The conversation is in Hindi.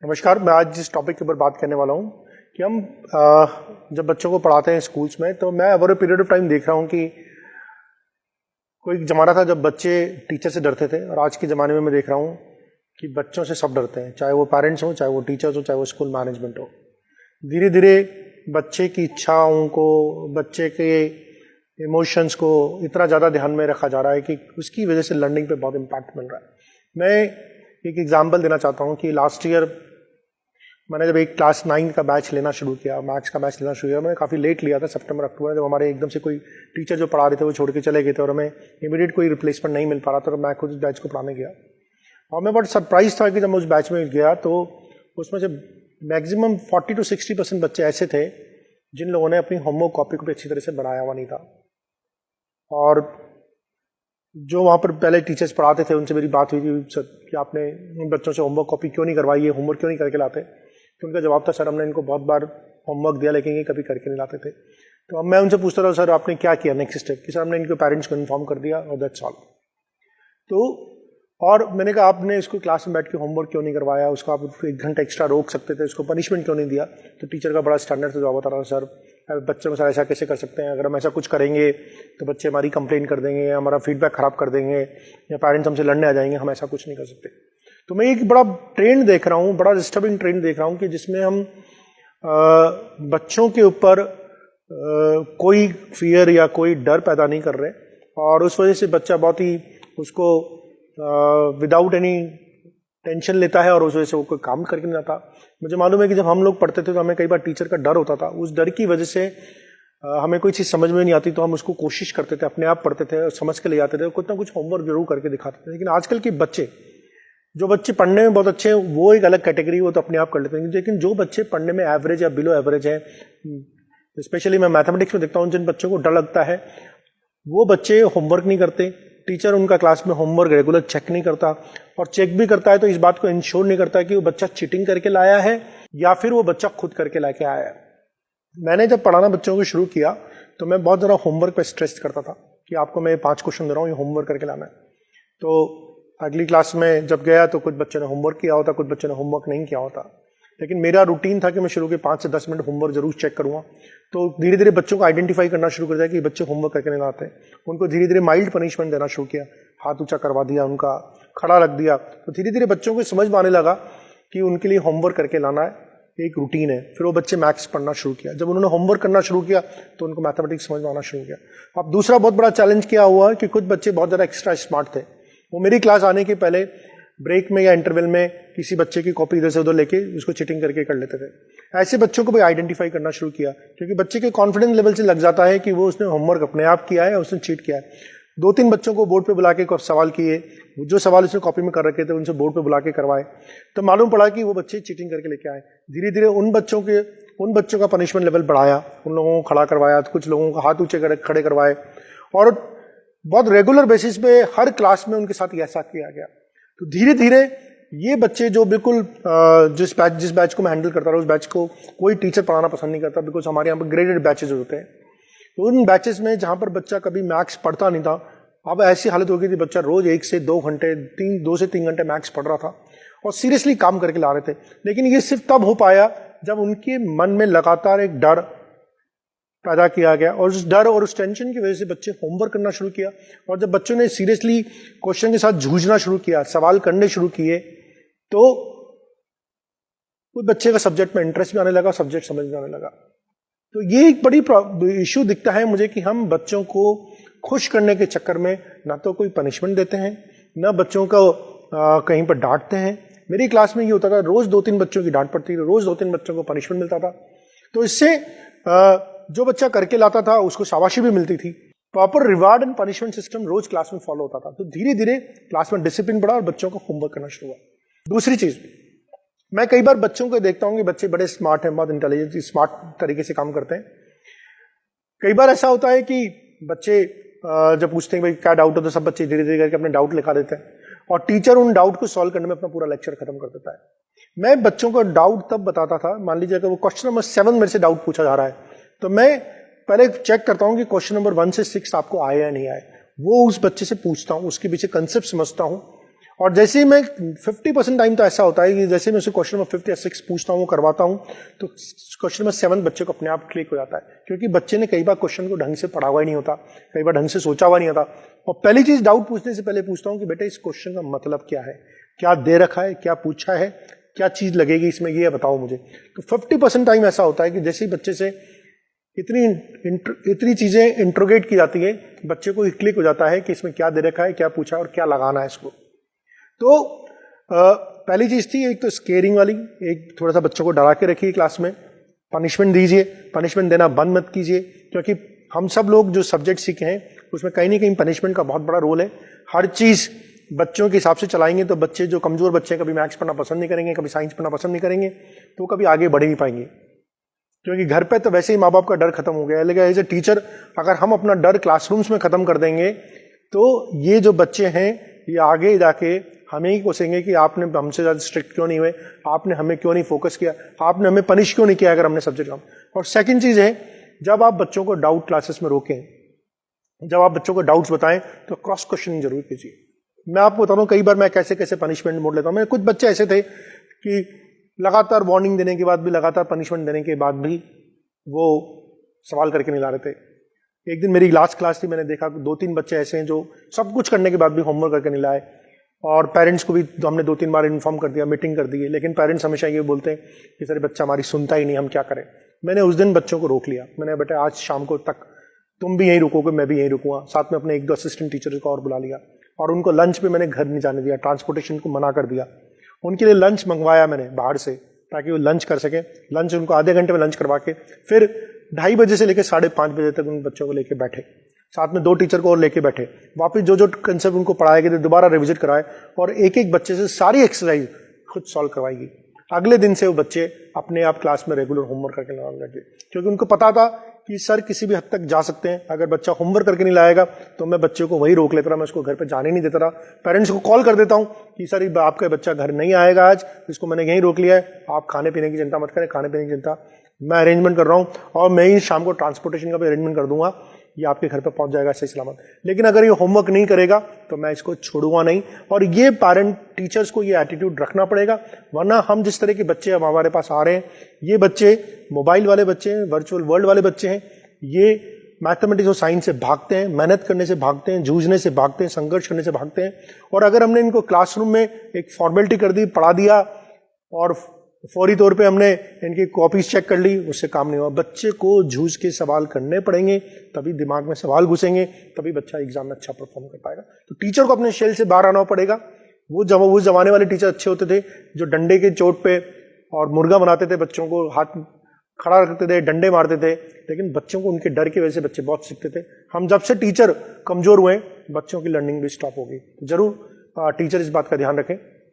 नमस्कार। मैं आज जिस टॉपिक के ऊपर बात करने वाला हूँ कि हम जब बच्चों को पढ़ाते हैं स्कूल्स में, तो मैं over a period of time देख रहा हूँ कि कोई ज़माना था जब बच्चे टीचर से डरते थे, और आज के ज़माने में मैं देख रहा हूँ कि बच्चों से सब डरते हैं, चाहे वो पेरेंट्स हो, चाहे वो टीचर्स हो, चाहे वो स्कूल मैनेजमेंट हो। धीरे धीरे बच्चे की इच्छाओं को, बच्चे के इमोशंस को इतना ज़्यादा ध्यान में रखा जा रहा है कि उसकी वजह से लर्निंग पे बहुत इम्पैक्ट मिल रहा है। मैं एक एग्जाम्पल देना चाहता हूँ कि लास्ट ईयर मैंने जब एक क्लास 9 का बैच लेना शुरू किया, मैथ्स का बैच लेना शुरू किया, मैंने काफ़ी लेट लिया था, सितंबर अक्टूबर, जब हमारे एकदम से कोई टीचर जो पढ़ा रहे थे वो छोड़ के चले गए थे और हमें इमीडिएट कोई रिप्लेसमेंट नहीं मिल पा रहा था, तो मैं खुद उस बैच को पढ़ाने गया। और मैं बहुत सरप्राइज था कि जब मैं उस बैच में गया तो उसमें से मैक्सिमम 40 to 60% बच्चे ऐसे थे जिन लोगों ने अपनी होमवर्क कॉपी को भी अच्छी तरह से बनाया हुआ नहीं था। और जो वहाँ पर पहले टीचर्स पढ़ाते थे उनसे मेरी बात हुई थी कि आपने बच्चों से होमवर्क कॉपी क्यों नहीं करवाई है, होमवर्क क्यों नहीं करके लाते। तो उनका जवाब था, सर हमने इनको बहुत बार होमवर्क दिया लेकिन ये कभी करके नहीं लाते थे। तो अब मैं उनसे पूछता था, सर आपने क्या किया नेक्स्ट स्टेप, कि सर हमने इनके पेरेंट्स को इन्फॉर्म कर दिया और दैट्स ऑल। तो और मैंने कहा आपने इसको क्लास में बैठ के होमवर्क क्यों नहीं करवाया, उसको आप 1 घंटा एक्स्ट्रा रोक सकते थे, उसको पनिशमेंट क्यों नहीं दिया। तो टीचर का बड़ा स्टैंडर्ड से जवाब बता रहा, सर बच्चों के साथ ऐसा कैसे कर सकते हैं, अगर हम ऐसा कुछ करेंगे तो बच्चे हमारी कंप्लेन कर देंगे, हमारा फीडबैक खराब कर देंगे, या पेरेंट्स हमसे लड़ने आ जाएंगे, हम ऐसा कुछ नहीं कर सकते। तो मैं एक बड़ा ट्रेंड देख रहा हूँ, बड़ा डिस्टर्बिंग ट्रेंड देख रहा हूँ कि जिसमें हम बच्चों के ऊपर कोई फियर या कोई डर पैदा नहीं कर रहे, और उस वजह से बच्चा बहुत ही उसको विदाउट एनी टेंशन लेता है और उस वजह से वो कोई काम करके नहीं आता। मुझे मालूम है कि जब हम लोग पढ़ते थे तो हमें कई बार टीचर का डर होता था, उस डर की वजह से हमें कोई चीज़ समझ में नहीं आती तो हम उसको कोशिश करते थे, अपने आप पढ़ते थे, समझ के ले जाते थे, कुछ ना कुछ होमवर्क जरूर करके दिखाते थे। लेकिन आजकल के बच्चे, जो बच्चे पढ़ने में बहुत अच्छे हैं वो एक अलग कैटेगरी, वो तो अपने आप कर लेते हैं, लेकिन जो बच्चे पढ़ने में एवरेज या बिलो एवरेज है, स्पेशली मैं मैथमेटिक्स में देखता हूँ जिन बच्चों को डर लगता है वो बच्चे होमवर्क नहीं करते, टीचर उनका क्लास में होमवर्क रेगुलर चेक नहीं करता, और चेक भी करता है तो इस बात को इंश्योर नहीं करता कि वो बच्चा चीटिंग करके लाया है या फिर वो बच्चा खुद करके लाके आया है। मैंने जब पढ़ाना बच्चों को शुरू किया तो मैं बहुत ज़्यादा होमवर्क पे स्ट्रेस करता था कि आपको मैं 5 क्वेश्चन दे रहा हूँ, ये होमवर्क करके लाना है। तो अगली क्लास में जब गया तो कुछ बच्चों ने होमवर्क किया होता, कुछ बच्चों ने होमवर्क नहीं किया होता, लेकिन मेरा रूटीन था कि मैं शुरू के 5 से 10 मिनट होमवर्क जरूर चेक करूंगा। तो धीरे धीरे बच्चों को आइडेंटिफाई करना शुरू कर दिया कि बच्चे होमवर्क करके नहीं लाते, उनको धीरे धीरे माइल्ड पनिशमेंट देना शुरू किया, हाथ ऊंचा करवा दिया, उनका खड़ा रख दिया। तो धीरे धीरे बच्चों को समझ में आने लगा कि उनके लिए होमवर्क करके लाना है, एक रूटीन है। फिर वो बच्चे मैथ्स पढ़ना शुरू किया, जब उन्होंने होमवर्क करना शुरू किया तो उनको मैथमेटिक्स समझ में आना शुरू किया। अब दूसरा बहुत बड़ा चैलेंज क्या हुआ कि कुछ बच्चे बहुत ज़्यादा एक्स्ट्रा स्मार्ट थे, वो मेरी क्लास आने के पहले ब्रेक में या इंटरवल में किसी बच्चे की कॉपी इधर से उधर लेके उसको चीटिंग करके कर लेते थे। ऐसे बच्चों को भी आइडेंटिफाई करना शुरू किया, क्योंकि बच्चे के कॉन्फिडेंस लेवल से लग जाता है कि वो उसने होमवर्क अपने आप किया है, उसने चीट किया है। 2-3 बच्चों को बोर्ड पे बुला के सवाल किए, जो सवाल उसने कॉपी में कर रखे थे उनसे बोर्ड पे बुला के करवाए, तो मालूम पड़ा कि वो बच्चे चीटिंग करके लेके आए। धीरे धीरे उन बच्चों का पनिशमेंट लेवल बढ़ाया, उन लोगों को खड़ा करवाया, कुछ लोगों को हाथ ऊंचे खड़े करवाए, और बहुत रेगुलर बेसिस पे हर क्लास में उनके साथ ऐसा किया गया। तो धीरे धीरे ये बच्चे जो बिल्कुल जिस बैच को मैं हैंडल करता रहा, उस बैच को कोई टीचर पढ़ाना पसंद नहीं करता, बिकॉज हमारे यहाँ पर ग्रेडेड बैचेज होते हैं। तो उन बैचेस में जहाँ पर बच्चा कभी मैथ्स पढ़ता नहीं था, अब ऐसी हालत हो गई थी बच्चा रोज 1 से 2 घंटे 2 से 3 घंटे मैथ्स पढ़ रहा था और सीरियसली काम करके ला रहे थे। लेकिन ये सिर्फ तब हो पाया जब उनके मन में लगातार एक डर पैदा किया गया, और उस डर और उस टेंशन की वजह से बच्चे होमवर्क करना शुरू किया। और जब बच्चों ने सीरियसली क्वेश्चन के साथ जूझना शुरू किया, सवाल करने शुरू किए, तो बच्चे का सब्जेक्ट में इंटरेस्ट भी आने लगा, सब्जेक्ट समझ में आने लगा। तो ये एक बड़ी इश्यू दिखता है मुझे कि हम बच्चों को खुश करने के चक्कर में ना तो कोई पनिशमेंट देते हैं, ना बच्चों को कहीं पर डांटते हैं। मेरी क्लास में ये होता था, रोज 2-3 बच्चों की डांट पड़ती थी, रोज 2-3 बच्चों को पनिशमेंट मिलता था। तो इससे जो बच्चा करके लाता था उसको शाबाशी भी मिलती थी। Proper reward and punishment system रोज क्लास में फॉलो होता था। तो धीरे धीरे क्लास में डिसिप्लिन बढ़ा और बच्चों को होमवर्क करना शुरू हुआ। दूसरी चीज, मैं कई बार बच्चों को देखता हूँ कि बच्चे बड़े स्मार्ट हैं, बहुत इंटेलिजेंट स्मार्ट तरीके से काम करते हैं। कई बार ऐसा होता है कि बच्चे जब पूछते हैं भाई क्या डाउट हो, तो सब बच्चे धीरे धीरे करके अपने डाउट लिखा देते हैं और टीचर उन डाउट को सॉल्व करने में अपना पूरा लेक्चर खत्म कर देता है। मैं बच्चों को डाउट तब बताता था, मान लीजिए अगर वो क्वेश्चन नंबर 7 मेरे से डाउट पूछा जा रहा है, तो मैं पहले चेक करता हूं कि क्वेश्चन नंबर 1 से 6 आपको आए या नहीं आए। वो उस बच्चे से पूछता हूं, उसके पीछे कंसेप्ट समझता हूं और जैसे ही मैं 50% टाइम तो ऐसा होता है कि जैसे मैं उसे क्वेश्चन नंबर 5 या 6 पूछता हूँ, करवाता हूँ, तो क्वेश्चन नंबर 7 बच्चे को अपने आप क्लिक हो जाता है, क्योंकि बच्चे ने कई बार क्वेश्चन को ढंग से पढ़ा हुआ ही नहीं होता, कई बार ढंग से सोचा हुआ नहीं होता। और पहली चीज डाउट पूछने से पहले पूछता हूँ कि बेटा इस क्वेश्चन का मतलब क्या है, क्या दे रखा है, क्या पूछा है, क्या चीज लगेगी इसमें, ये बताओ मुझे। तो 50% टाइम ऐसा होता है कि जैसे ही बच्चे से इतनी चीजें इंट्रोगेट की जाती है, बच्चे को क्लिक हो जाता है कि इसमें क्या दे रखा है, क्या पूछा है और क्या लगाना है इसको। तो पहली चीज थी एक तो स्केयरिंग वाली, एक थोड़ा सा बच्चों को डरा के रखिए क्लास में, पनिशमेंट दीजिए, पनिशमेंट देना बंद मत कीजिए, क्योंकि हम सब लोग जो सब्जेक्ट सीखे हैं उसमें कहीं ना कहीं पनिशमेंट का बहुत बड़ा रोल है। हर चीज बच्चों के हिसाब से चलाएंगे तो बच्चे जो कमजोर बच्चे हैं, कभी मैथ्स पढ़ना पसंद नहीं करेंगे, कभी साइंस पढ़ना पसंद नहीं करेंगे, तो कभी आगे बढ़ नहीं पाएंगे, क्योंकि घर पे तो वैसे ही माँ बाप का डर खत्म हो गया है। लेकिन एज ए टीचर अगर हम अपना डर क्लासरूम्स में खत्म कर देंगे तो ये जो बच्चे हैं ये आगे जाके हमें ही कोसेंगे कि आपने हमसे ज्यादा स्ट्रिक्ट क्यों नहीं हुए, आपने हमें क्यों नहीं फोकस किया, आपने हमें पनिश क्यों नहीं किया अगर हमने सब्जेक्ट काम। और सेकंड चीज है, जब आप बच्चों को डाउट क्लासेस में रोकें, जब आप बच्चों को डाउट्स बताएं तो क्रॉस क्वेश्चनिंग जरूर कीजिए। मैं आपको बता रहा हूं कई बार मैं कैसे कैसे पनिशमेंट मोड़ लेता हूं। मेरे कुछ बच्चे ऐसे थे कि लगातार वार्निंग देने के बाद भी, लगातार पनिशमेंट देने के बाद भी वो सवाल करके नहीं ला रहे थे। एक दिन मेरी लास्ट क्लास थी, मैंने देखा 2-3 बच्चे ऐसे हैं जो सब कुछ करने के बाद भी होमवर्क करके नहीं लाए, और पेरेंट्स को भी हमने 2-3 बार इन्फॉर्म कर दिया, मीटिंग कर दी है, लेकिन पेरेंट्स हमेशा ये बोलते हैं कि सर बच्चा हमारी सुनता ही नहीं, हम क्या करें। मैंने उस दिन बच्चों को रोक लिया, मैंने बेटा आज शाम को तक तुम भी यहीं रुकोगे, मैं भी यहीं रुकूंगा, साथ में अपने 1-2 असिस्टेंट टीचर्स को और बुला लिया, और उनको लंच पे मैंने घर नहीं जाने दिया, ट्रांसपोर्टेशन को मना कर दिया, उनके लिए लंच मंगवाया मैंने बाहर से ताकि वो लंच कर सकें। लंच उनको आधे घंटे में लंच करवा के फिर 2:30 बजे से लेकर 5:30 बजे तक उन बच्चों को लेके बैठे, साथ में 2 टीचर को और लेके बैठे, वापस जो जो कंसेप्ट उनको पढ़ाए गए थे दोबारा रिविजिट कराए, और एक एक बच्चे से सारी एक्सरसाइज खुद सॉल्व करवाएगी। अगले दिन से वो बच्चे अपने आप क्लास में रेगुलर होमवर्क करके लाने लगे, क्योंकि उनको पता था कि सर किसी भी हद तक जा सकते हैं, अगर बच्चा होमवर्क करके नहीं लाएगा तो मैं बच्चे को वही रोक लेता रहा, मैं उसको घर पे जाने नहीं देता रहा। पेरेंट्स को कॉल कर देता हूं कि सर आपका बच्चा घर नहीं आएगा आज, इसको मैंने यहीं रोक लिया है, आप खाने पीने की चिंता मत करें, खाने पीने की चिंता मैं अरेंजमेंट कर रहा हूं, और मैं ही शाम को ट्रांसपोर्टेशन का भी अरेंजमेंट कर दूंगा, ये आपके घर पे पहुंच जाएगा सही सलामत। लेकिन अगर ये होमवर्क नहीं करेगा तो मैं इसको छोड़ूंगा नहीं। और ये पेरेंट टीचर्स को ये एटीट्यूड रखना पड़ेगा, वरना हम जिस तरह के बच्चे अब हमारे पास आ रहे हैं, ये बच्चे मोबाइल वाले बच्चे हैं, वर्चुअल वर्ल्ड वाले बच्चे हैं, ये मैथमेटिक्स और साइंस से भागते हैं, मेहनत करने से भागते हैं, जूझने से भागते हैं, संघर्ष करने से भागते हैं। और अगर हमने इनको क्लासरूम में एक फॉर्मेलिटी कर दी, पढ़ा दिया और फौरी तौर पे हमने इनकी कॉपीज चेक कर ली, उससे काम नहीं हुआ। बच्चे को जूझ के सवाल करने पड़ेंगे, तभी दिमाग में सवाल घुसेंगे, तभी बच्चा एग्जाम में अच्छा परफॉर्म कर पाएगा। तो टीचर को अपने शेल से बाहर आना पड़ेगा। वो जमाने वाले टीचर अच्छे होते थे जो डंडे के चोट पे और मुर्गा बनाते थे, बच्चों को हाथ खड़ा रखते थे, डंडे मारते थे, लेकिन बच्चों को उनके डर की वजह से बच्चे बहुत सीखते थे। हम जब से टीचर कमजोर हुए, बच्चों की लर्निंग भी स्टॉप हो गई। जरूर टीचर इस बात का ध्यान रखें।